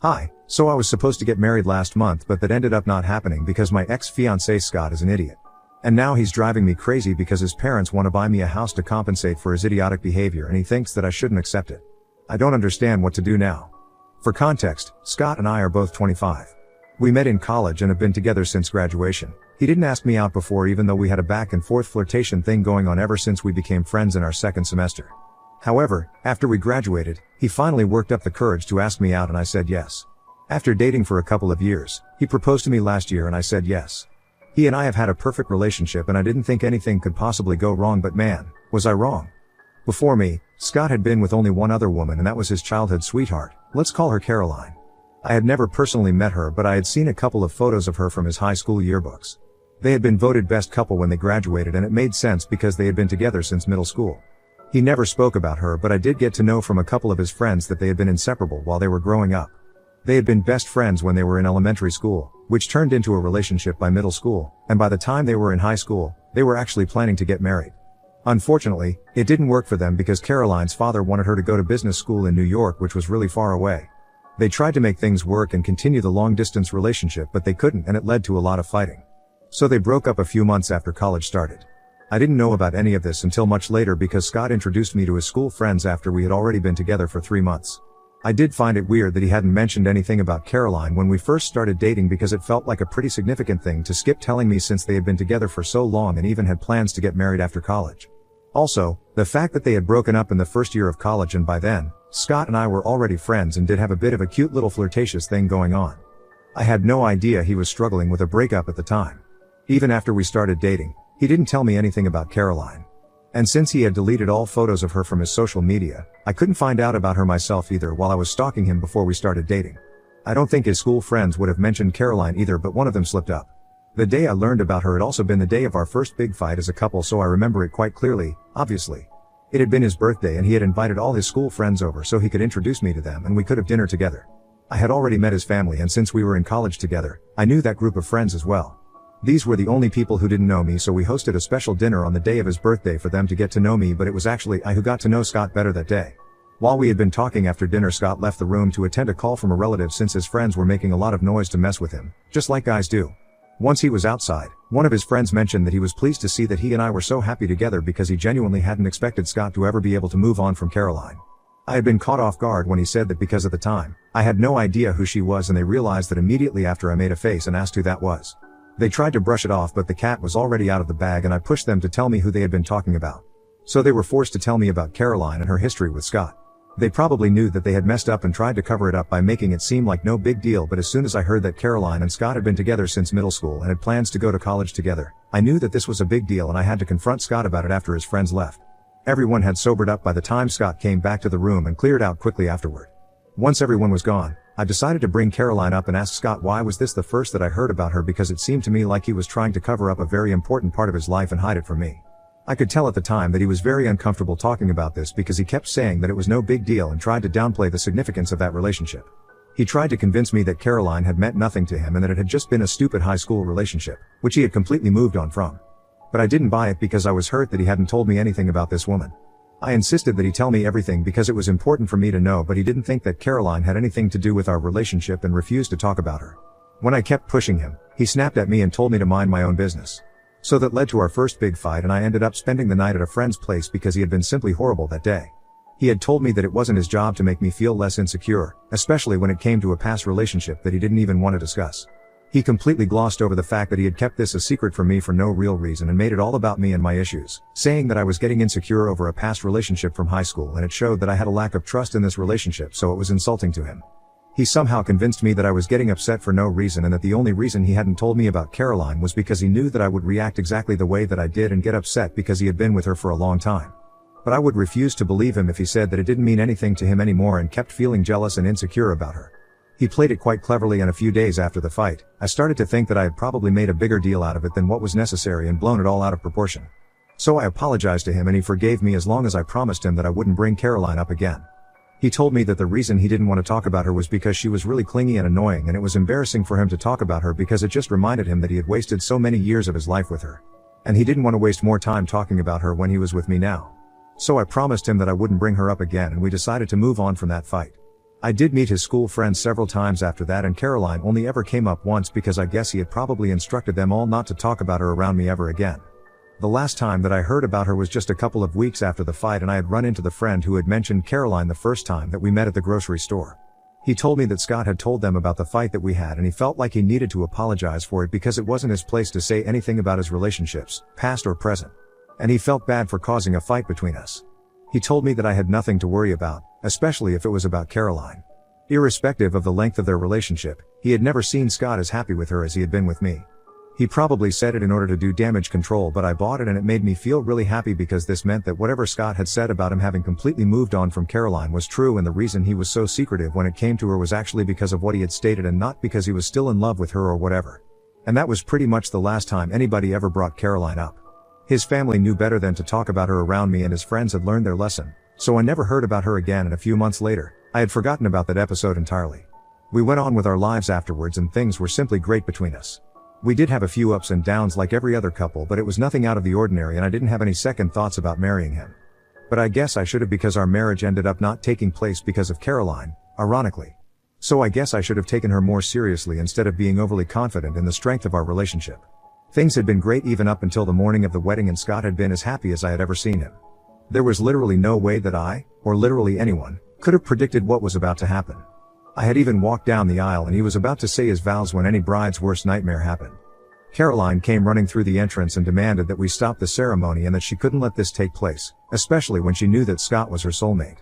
Hi, so I was supposed to get married last month, but that ended up not happening because my ex-fiancé Scott is an idiot. And now he's driving me crazy because his parents want to buy me a house to compensate for his idiotic behavior, and he thinks that I shouldn't accept it. I don't understand what to do now. For context, Scott and I are both 25. We met in college and have been together since graduation. He didn't ask me out before, even though we had a back and forth flirtation thing going on ever since we became friends in our second semester. However, after we graduated, he finally worked up the courage to ask me out and I said yes. After dating for a couple of years, he proposed to me last year and I said yes. He and I have had a perfect relationship and I didn't think anything could possibly go wrong, but man, was I wrong. Before me, Scott had been with only one other woman, and that was his childhood sweetheart. Let's call her Caroline. I had never personally met her, but I had seen a couple of photos of her from his high school yearbooks. They had been voted best couple when they graduated, and it made sense because they had been together since middle school. He never spoke about her, but I did get to know from a couple of his friends that they had been inseparable while they were growing up. They had been best friends when they were in elementary school, which turned into a relationship by middle school, and by the time they were in high school, they were actually planning to get married. Unfortunately, it didn't work for them because Caroline's father wanted her to go to business school in New York, which was really far away. They tried to make things work and continue the long-distance relationship, but they couldn't, and it led to a lot of fighting. So they broke up a few months after college started. I didn't know about any of this until much later because Scott introduced me to his school friends after we had already been together for 3 months. I did find it weird that he hadn't mentioned anything about Caroline when we first started dating, because it felt like a pretty significant thing to skip telling me since they had been together for so long and even had plans to get married after college. Also, the fact that they had broken up in the first year of college, and by then, Scott and I were already friends and did have a bit of a cute little flirtatious thing going on. I had no idea he was struggling with a breakup at the time. Even after we started dating, he didn't tell me anything about Caroline. And since he had deleted all photos of her from his social media, I couldn't find out about her myself either while I was stalking him before we started dating. I don't think his school friends would have mentioned Caroline either, but one of them slipped up. The day I learned about her had also been the day of our first big fight as a couple, so I remember it quite clearly, obviously. It had been his birthday and he had invited all his school friends over so he could introduce me to them and we could have dinner together. I had already met his family, and since we were in college together, I knew that group of friends as well. These were the only people who didn't know me, so we hosted a special dinner on the day of his birthday for them to get to know me, but it was actually I who got to know Scott better that day. While we had been talking after dinner, Scott left the room to attend a call from a relative since his friends were making a lot of noise to mess with him, just like guys do. Once he was outside, one of his friends mentioned that he was pleased to see that he and I were so happy together because he genuinely hadn't expected Scott to ever be able to move on from Caroline. I had been caught off guard when he said that because at the time, I had no idea who she was, and they realized that immediately after I made a face and asked who that was. They tried to brush it off, but the cat was already out of the bag and I pushed them to tell me who they had been talking about. So they were forced to tell me about Caroline and her history with Scott. They probably knew that they had messed up and tried to cover it up by making it seem like no big deal, but as soon as I heard that Caroline and Scott had been together since middle school and had plans to go to college together, I knew that this was a big deal and I had to confront Scott about it after his friends left. Everyone had sobered up by the time Scott came back to the room and cleared out quickly afterward. Once everyone was gone, I decided to bring Caroline up and ask Scott why was this the first that I heard about her, because it seemed to me like he was trying to cover up a very important part of his life and hide it from me. I could tell at the time that he was very uncomfortable talking about this because he kept saying that it was no big deal and tried to downplay the significance of that relationship. He tried to convince me that Caroline had meant nothing to him and that it had just been a stupid high school relationship, which he had completely moved on from. But I didn't buy it because I was hurt that he hadn't told me anything about this woman. I insisted that he tell me everything because it was important for me to know, but he didn't think that Caroline had anything to do with our relationship and refused to talk about her. When I kept pushing him, he snapped at me and told me to mind my own business. So that led to our first big fight, and I ended up spending the night at a friend's place because he had been simply horrible that day. He had told me that it wasn't his job to make me feel less insecure, especially when it came to a past relationship that he didn't even want to discuss. He completely glossed over the fact that he had kept this a secret from me for no real reason and made it all about me and my issues, saying that I was getting insecure over a past relationship from high school and it showed that I had a lack of trust in this relationship, so it was insulting to him. He somehow convinced me that I was getting upset for no reason and that the only reason he hadn't told me about Caroline was because he knew that I would react exactly the way that I did and get upset because he had been with her for a long time. But I would refuse to believe him if he said that it didn't mean anything to him anymore and kept feeling jealous and insecure about her. He played it quite cleverly, and a few days after the fight, I started to think that I had probably made a bigger deal out of it than what was necessary and blown it all out of proportion. So I apologized to him and he forgave me as long as I promised him that I wouldn't bring Caroline up again. He told me that the reason he didn't want to talk about her was because she was really clingy and annoying, and it was embarrassing for him to talk about her because it just reminded him that he had wasted so many years of his life with her. And he didn't want to waste more time talking about her when he was with me now. So I promised him that I wouldn't bring her up again, and we decided to move on from that fight. I did meet his school friends several times after that, and Caroline only ever came up once because I guess he had probably instructed them all not to talk about her around me ever again. The last time that I heard about her was just a couple of weeks after the fight, and I had run into the friend who had mentioned Caroline the first time that we met at the grocery store. He told me that Scott had told them about the fight that we had, and he felt like he needed to apologize for it because it wasn't his place to say anything about his relationships, past or present. And he felt bad for causing a fight between us. He told me that I had nothing to worry about, especially if it was about Caroline. Irrespective of the length of their relationship, he had never seen Scott as happy with her as he had been with me. He probably said it in order to do damage control, but I bought it, and it made me feel really happy because this meant that whatever Scott had said about him having completely moved on from Caroline was true, and the reason he was so secretive when it came to her was actually because of what he had stated and not because he was still in love with her or whatever. And that was pretty much the last time anybody ever brought Caroline up. His family knew better than to talk about her around me, and his friends had learned their lesson, so I never heard about her again, and a few months later, I had forgotten about that episode entirely. We went on with our lives afterwards, and things were simply great between us. We did have a few ups and downs like every other couple, but it was nothing out of the ordinary, and I didn't have any second thoughts about marrying him. But I guess I should have, because our marriage ended up not taking place because of Caroline, ironically. So I guess I should have taken her more seriously instead of being overly confident in the strength of our relationship. Things had been great even up until the morning of the wedding, and Scott had been as happy as I had ever seen him. There was literally no way that I, or literally anyone, could have predicted what was about to happen. I had even walked down the aisle and he was about to say his vows when any bride's worst nightmare happened. Caroline came running through the entrance and demanded that we stop the ceremony and that she couldn't let this take place, especially when she knew that Scott was her soulmate.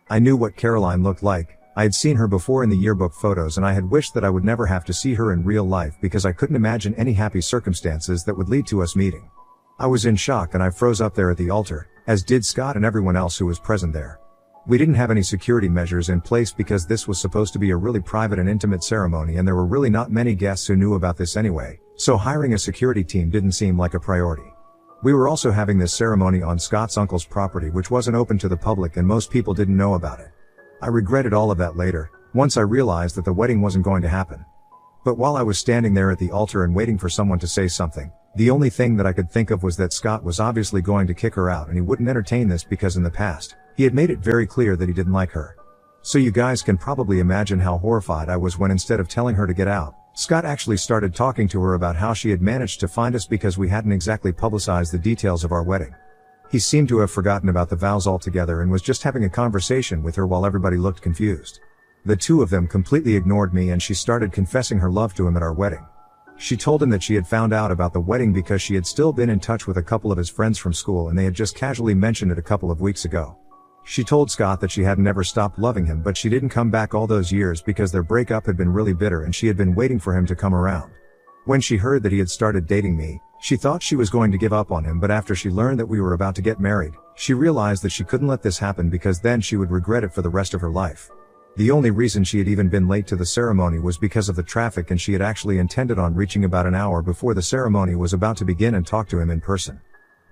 I knew what Caroline looked like. I had seen her before in the yearbook photos, and I had wished that I would never have to see her in real life because I couldn't imagine any happy circumstances that would lead to us meeting. I was in shock, and I froze up there at the altar, as did Scott and everyone else who was present there. We didn't have any security measures in place because this was supposed to be a really private and intimate ceremony, and there were really not many guests who knew about this anyway, so hiring a security team didn't seem like a priority. We were also having this ceremony on Scott's uncle's property, which wasn't open to the public, and most people didn't know about it. I regretted all of that later, once I realized that the wedding wasn't going to happen. But while I was standing there at the altar and waiting for someone to say something, the only thing that I could think of was that Scott was obviously going to kick her out, and he wouldn't entertain this because in the past, he had made it very clear that he didn't like her. So you guys can probably imagine how horrified I was when, instead of telling her to get out, Scott actually started talking to her about how she had managed to find us because we hadn't exactly publicized the details of our wedding. He seemed to have forgotten about the vows altogether and was just having a conversation with her while everybody looked confused. The two of them completely ignored me, and she started confessing her love to him at our wedding. She told him that she had found out about the wedding because she had still been in touch with a couple of his friends from school, and they had just casually mentioned it a couple of weeks ago. She told Scott that she had never stopped loving him, but she didn't come back all those years because their breakup had been really bitter and she had been waiting for him to come around. When she heard that he had started dating me, she thought she was going to give up on him, but after she learned that we were about to get married, she realized that she couldn't let this happen because then she would regret it for the rest of her life. The only reason she had even been late to the ceremony was because of the traffic, and she had actually intended on reaching about an hour before the ceremony was about to begin and talk to him in person.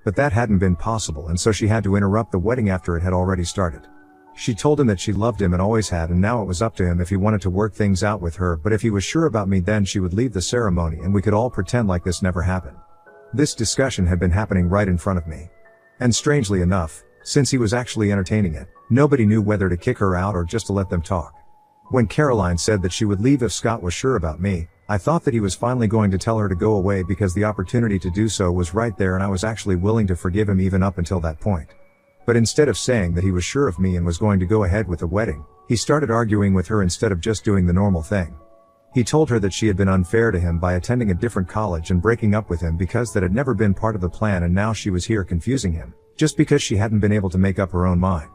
But that hadn't been possible, and so she had to interrupt the wedding after it had already started. She told him that she loved him and always had, and now it was up to him if he wanted to work things out with her, but if he was sure about me, then she would leave the ceremony and we could all pretend like this never happened. This discussion had been happening right in front of me. And strangely enough, since he was actually entertaining it, nobody knew whether to kick her out or just to let them talk. When Caroline said that she would leave if Scott was sure about me, I thought that he was finally going to tell her to go away because the opportunity to do so was right there, and I was actually willing to forgive him even up until that point. But instead of saying that he was sure of me and was going to go ahead with the wedding, he started arguing with her instead of just doing the normal thing. He told her that she had been unfair to him by attending a different college and breaking up with him because that had never been part of the plan, and now she was here confusing him, just because she hadn't been able to make up her own mind.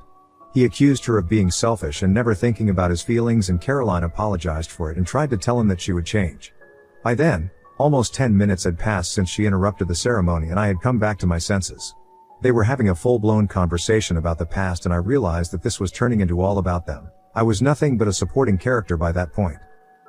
He accused her of being selfish and never thinking about his feelings, and Caroline apologized for it and tried to tell him that she would change. By then, almost 10 minutes had passed since she interrupted the ceremony, and I had come back to my senses. They were having a full-blown conversation about the past, and I realized that this was turning into all about them. I was nothing but a supporting character by that point.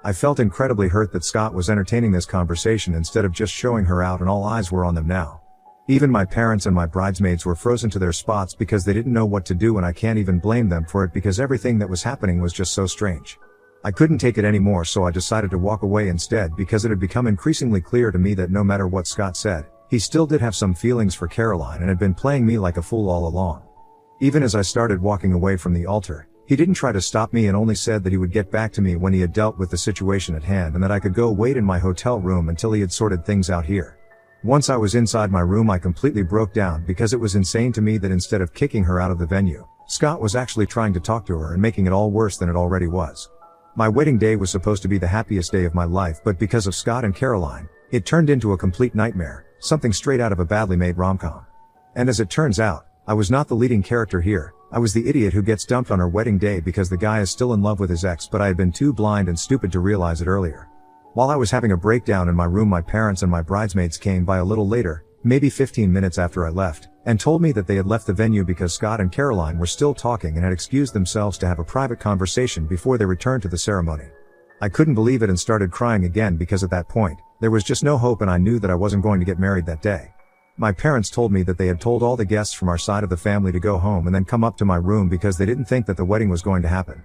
I felt incredibly hurt that Scott was entertaining this conversation instead of just showing her out, and all eyes were on them now. Even my parents and my bridesmaids were frozen to their spots because they didn't know what to do, and I can't even blame them for it because everything that was happening was just so strange. I couldn't take it anymore, so I decided to walk away instead because it had become increasingly clear to me that no matter what Scott said, he still did have some feelings for Caroline and had been playing me like a fool all along. Even as I started walking away from the altar, He didn't try to stop me and only said that he would get back to me when he had dealt with the situation at hand and that I could go wait in my hotel room until he had sorted things out here. Once I was inside my room, I completely broke down because it was insane to me that instead of kicking her out of the venue, Scott was actually trying to talk to her and making it all worse than it already was. My wedding day was supposed to be the happiest day of my life, but because of Scott and Caroline, it turned into a complete nightmare, something straight out of a badly made rom-com. And as it turns out, I was not the leading character here. I was the idiot who gets dumped on her wedding day because the guy is still in love with his ex, but I had been too blind and stupid to realize it earlier. While I was having a breakdown in my room, my parents and my bridesmaids came by a little later, maybe 15 minutes after I left, and told me that they had left the venue because Scott and Caroline were still talking and had excused themselves to have a private conversation before they returned to the ceremony. I couldn't believe it and started crying again because at that point, there was just no hope and I knew that I wasn't going to get married that day. My parents told me that they had told all the guests from our side of the family to go home and then come up to my room because they didn't think that the wedding was going to happen.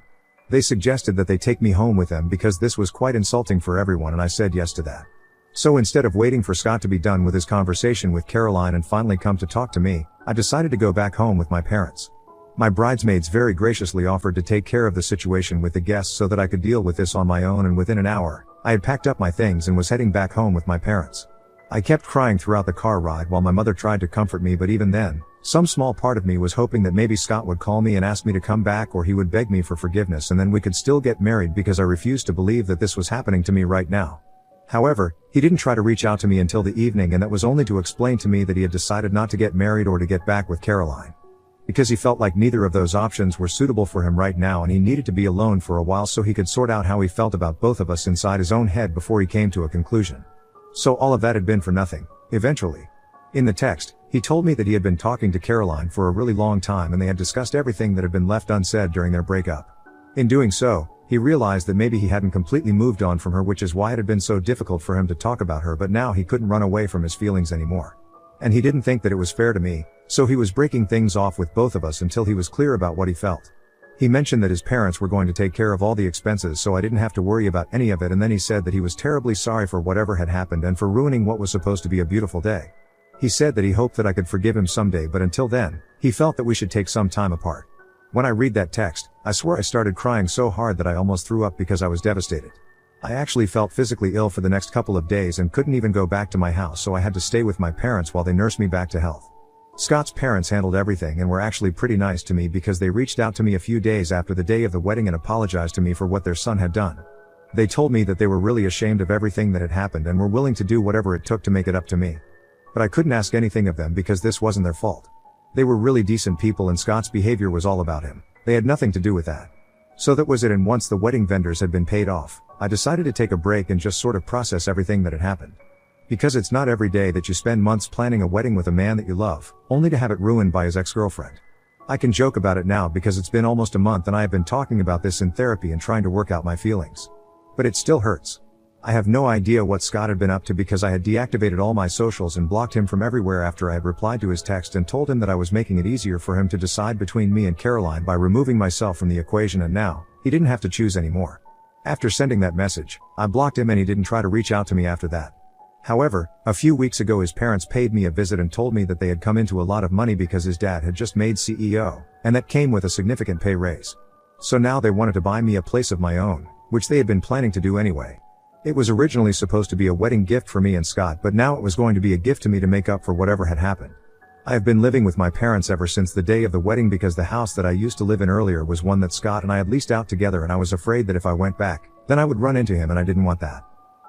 They suggested that they take me home with them because this was quite insulting for everyone, and I said yes to that. So instead of waiting for Scott to be done with his conversation with Caroline and finally come to talk to me, I decided to go back home with my parents. My bridesmaids very graciously offered to take care of the situation with the guests so that I could deal with this on my own, and within an hour, I had packed up my things and was heading back home with my parents. I kept crying throughout the car ride while my mother tried to comfort me, but even then, some small part of me was hoping that maybe Scott would call me and ask me to come back, or he would beg me for forgiveness and then we could still get married, because I refused to believe that this was happening to me right now. However, he didn't try to reach out to me until the evening, and that was only to explain to me that he had decided not to get married or to get back with Caroline. Because he felt like neither of those options were suitable for him right now and he needed to be alone for a while so he could sort out how he felt about both of us inside his own head before he came to a conclusion. So all of that had been for nothing, eventually. In the text, he told me that he had been talking to Caroline for a really long time and they had discussed everything that had been left unsaid during their breakup. In doing so, he realized that maybe he hadn't completely moved on from her, which is why it had been so difficult for him to talk about her, but now he couldn't run away from his feelings anymore. And he didn't think that it was fair to me, so he was breaking things off with both of us until he was clear about what he felt. He mentioned that his parents were going to take care of all the expenses so I didn't have to worry about any of it, and then he said that he was terribly sorry for whatever had happened and for ruining what was supposed to be a beautiful day. He said that he hoped that I could forgive him someday, but until then, he felt that we should take some time apart. When I read that text, I swear I started crying so hard that I almost threw up because I was devastated. I actually felt physically ill for the next couple of days and couldn't even go back to my house, so I had to stay with my parents while they nursed me back to health. Scott's parents handled everything and were actually pretty nice to me because they reached out to me a few days after the day of the wedding and apologized to me for what their son had done. They told me that they were really ashamed of everything that had happened and were willing to do whatever it took to make it up to me. But I couldn't ask anything of them because this wasn't their fault. They were really decent people and Scott's behavior was all about him. They had nothing to do with that. So that was it, and once the wedding vendors had been paid off, I decided to take a break and just sort of process everything that had happened. Because it's not every day that you spend months planning a wedding with a man that you love, only to have it ruined by his ex-girlfriend. I can joke about it now because it's been almost a month and I have been talking about this in therapy and trying to work out my feelings. But it still hurts. I have no idea what Scott had been up to because I had deactivated all my socials and blocked him from everywhere after I had replied to his text and told him that I was making it easier for him to decide between me and Caroline by removing myself from the equation, and now, he didn't have to choose anymore. After sending that message, I blocked him and he didn't try to reach out to me after that. However, a few weeks ago his parents paid me a visit and told me that they had come into a lot of money because his dad had just made CEO, and that came with a significant pay raise. So now they wanted to buy me a place of my own, which they had been planning to do anyway. It was originally supposed to be a wedding gift for me and Scott, but now it was going to be a gift to me to make up for whatever had happened. I have been living with my parents ever since the day of the wedding because the house that I used to live in earlier was one that Scott and I had leased out together, and I was afraid that if I went back, then I would run into him, and I didn't want that.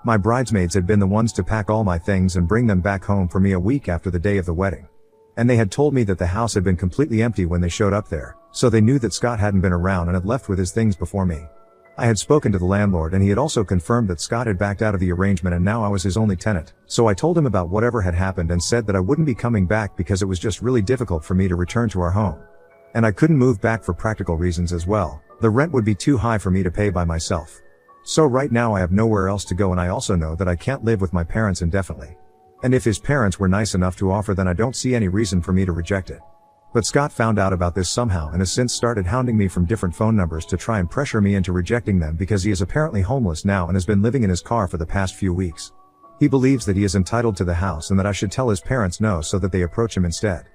My bridesmaids had been the ones to pack all my things and bring them back home for me a week after the day of the wedding. And they had told me that the house had been completely empty when they showed up there, so they knew that Scott hadn't been around and had left with his things before me. I had spoken to the landlord and he had also confirmed that Scott had backed out of the arrangement and now I was his only tenant, so I told him about whatever had happened and said that I wouldn't be coming back because it was just really difficult for me to return to our home. And I couldn't move back for practical reasons as well. The rent would be too high for me to pay by myself. So right now I have nowhere else to go, and I also know that I can't live with my parents indefinitely. And if his parents were nice enough to offer, then I don't see any reason for me to reject it. But Scott found out about this somehow and has since started hounding me from different phone numbers to try and pressure me into rejecting them because he is apparently homeless now and has been living in his car for the past few weeks. He believes that he is entitled to the house and that I should tell his parents no so that they approach him instead.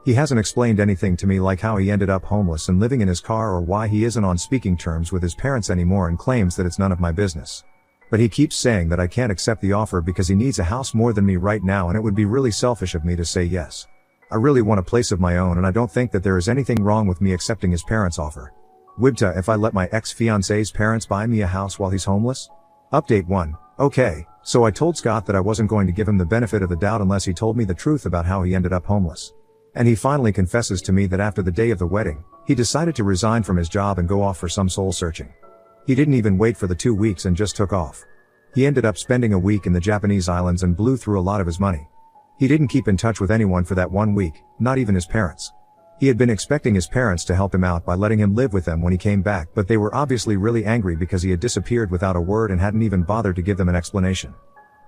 He hasn't explained anything to me, like how he ended up homeless and living in his car, or why he isn't on speaking terms with his parents anymore, and claims that it's none of my business. But he keeps saying that I can't accept the offer because he needs a house more than me right now, and it would be really selfish of me to say yes. I really want a place of my own, and I don't think that there is anything wrong with me accepting his parents' offer. Wibta, if I let my ex-fiance's parents buy me a house while he's homeless? Update 1. Okay, so I told Scott that I wasn't going to give him the benefit of the doubt unless he told me the truth about how he ended up homeless. And he finally confesses to me that after the day of the wedding, he decided to resign from his job and go off for some soul searching. He didn't even wait for the 2 weeks and just took off. He ended up spending a week in the Japanese islands and blew through a lot of his money. He didn't keep in touch with anyone for that 1 week, not even his parents. He had been expecting his parents to help him out by letting him live with them when he came back, but they were obviously really angry because he had disappeared without a word and hadn't even bothered to give them an explanation.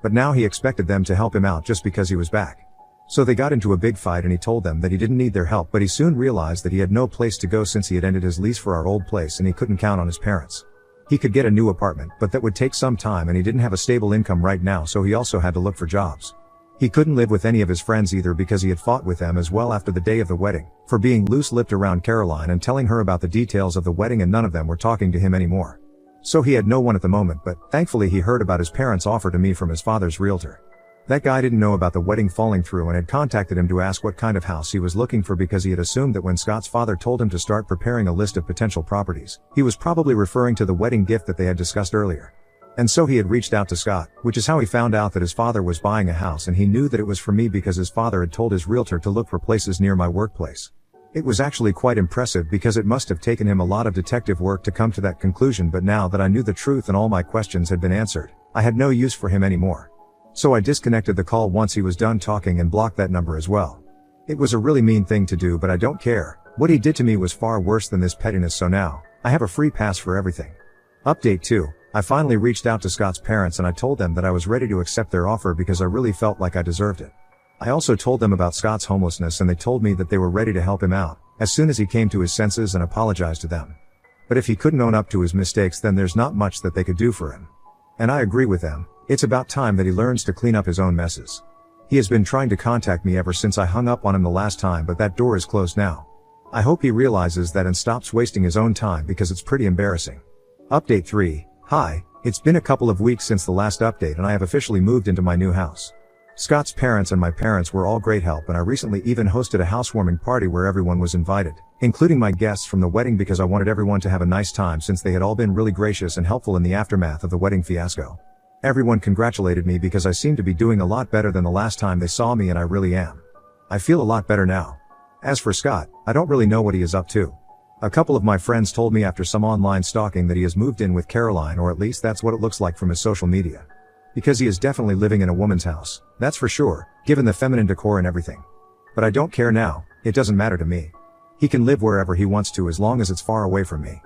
But now he expected them to help him out just because he was back. So they got into a big fight, and he told them that he didn't need their help, but he soon realized that he had no place to go since he had ended his lease for our old place and he couldn't count on his parents. He could get a new apartment, but that would take some time, and he didn't have a stable income right now, so he also had to look for jobs. He couldn't live with any of his friends either because he had fought with them as well after the day of the wedding, for being loose-lipped around Caroline and telling her about the details of the wedding, and none of them were talking to him anymore. So he had no one at the moment, but thankfully he heard about his parents' offer to me from his father's realtor. That guy didn't know about the wedding falling through and had contacted him to ask what kind of house he was looking for, because he had assumed that when Scott's father told him to start preparing a list of potential properties, he was probably referring to the wedding gift that they had discussed earlier. And so he had reached out to Scott, which is how he found out that his father was buying a house, and he knew that it was for me because his father had told his realtor to look for places near my workplace. It was actually quite impressive because it must have taken him a lot of detective work to come to that conclusion, but now that I knew the truth and all my questions had been answered, I had no use for him anymore. So I disconnected the call once he was done talking and blocked that number as well. It was a really mean thing to do, but I don't care. What he did to me was far worse than this pettiness, so now I have a free pass for everything. Update 2. I finally reached out to Scott's parents and I told them that I was ready to accept their offer because I really felt like I deserved it. I also told them about Scott's homelessness, and they told me that they were ready to help him out as soon as he came to his senses and apologized to them. But if he couldn't own up to his mistakes, then there's not much that they could do for him. And I agree with them. It's about time that he learns to clean up his own messes. He has been trying to contact me ever since I hung up on him the last time, but that door is closed now. I hope he realizes that and stops wasting his own time because it's pretty embarrassing. Update 3. Hi, it's been a couple of weeks since the last update and I have officially moved into my new house. Scott's parents and my parents were all great help, and I recently even hosted a housewarming party where everyone was invited, including my guests from the wedding, because I wanted everyone to have a nice time since they had all been really gracious and helpful in the aftermath of the wedding fiasco. Everyone congratulated me because I seem to be doing a lot better than the last time they saw me, and I really am. I feel a lot better now. As for Scott, I don't really know what he is up to. A couple of my friends told me after some online stalking that he has moved in with Caroline, or at least that's what it looks like from his social media. Because he is definitely living in a woman's house, that's for sure, given the feminine decor and everything. But I don't care now, it doesn't matter to me. He can live wherever he wants to as long as it's far away from me.